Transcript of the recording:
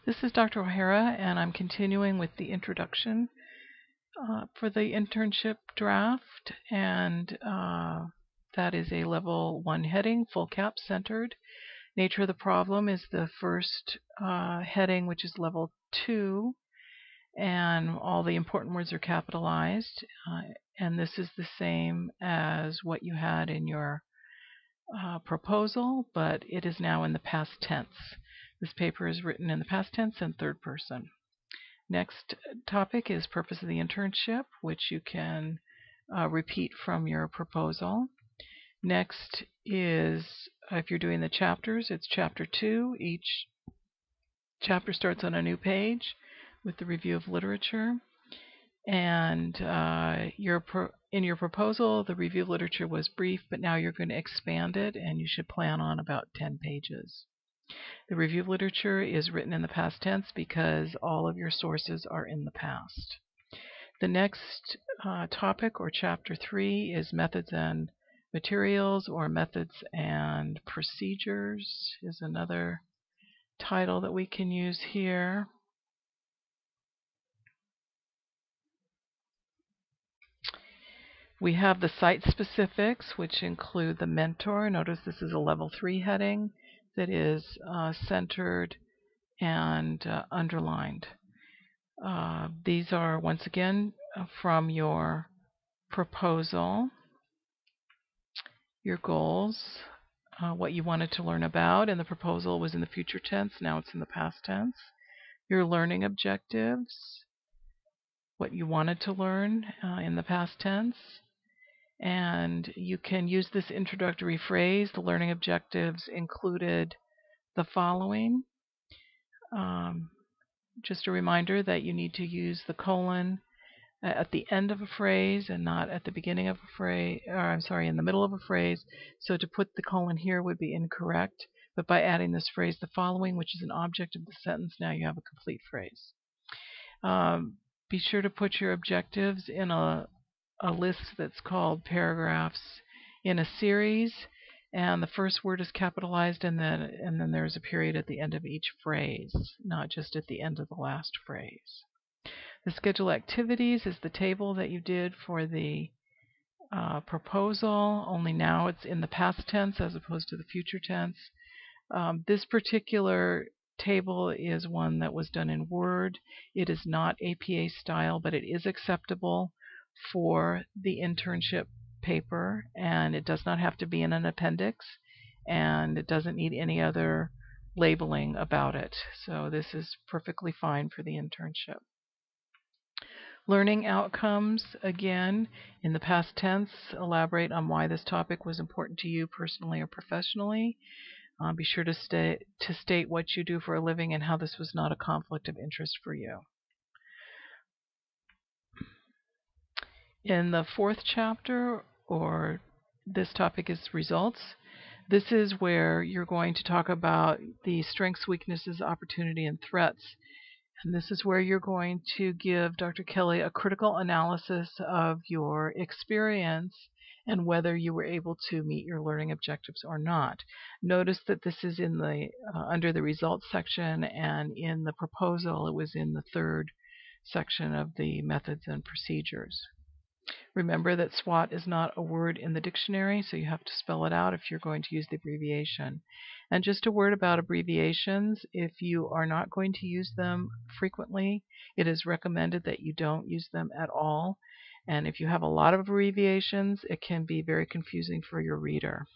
This is Dr. O'Hara, and I'm continuing with the introduction for the internship draft, and that is a level 1 heading, full cap centered. Nature of the problem is the first heading, which is level 2, and all the important words are capitalized, and this is the same as what you had in your proposal, but it is now in the past tense. This paper is written in the past tense and third person. Next topic is purpose of the internship, which you can repeat from your proposal. Next is, if you're doing the chapters, it's chapter 2. Each chapter starts on a new page with the review of literature. And in your proposal, the review of literature was brief, but now you're going to expand it, and you should plan on about 10 pages. The review of literature is written in the past tense because all of your sources are in the past. The next topic, or chapter 3, is methods and materials, or methods and procedures is another title that we can use here. We have the site specifics, which include the mentor. Notice this is a level 3 heading that is centered and underlined. These are, once again, from your proposal, your goals, what you wanted to learn about. And the proposal was in the future tense, now it's in the past tense. Your learning objectives, what you wanted to learn in the past tense. And you can use this introductory phrase. The learning objectives included the following. Just a reminder that you need to use the colon at the end of a phrase and not at the beginning of a phrase, or I'm sorry, in the middle of a phrase. So to put the colon here would be incorrect, but by adding this phrase, the following, which is an object of the sentence, now you have a complete phrase. Be sure to put your objectives in a list that's called paragraphs in a series, and the first word is capitalized, and then there's a period at the end of each phrase, not just at the end of the last phrase. The schedule activities is the table that you did for the proposal, only now it's in the past tense as opposed to the future tense. This particular table is one that was done in Word. It is not APA style, but it is acceptable for the internship paper, and it does not have to be in an appendix, and it doesn't need any other labeling about it. So this is perfectly fine for the internship. Learning outcomes, again, in the past tense, elaborate on why this topic was important to you personally or professionally. Be sure to state what you do for a living and how this was not a conflict of interest for you. In the fourth chapter, or this topic is results, this is where you're going to talk about the strengths, weaknesses, opportunity, and threats. And this is where you're going to give Dr. Kelly a critical analysis of your experience and whether you were able to meet your learning objectives or not. Notice that this is in the under the results section, and in the proposal it was in the third section of the methods and procedures. Remember that SWOT is not a word in the dictionary, so you have to spell it out if you're going to use the abbreviation. And just a word about abbreviations. If you are not going to use them frequently, it is recommended that you don't use them at all. And if you have a lot of abbreviations, it can be very confusing for your reader.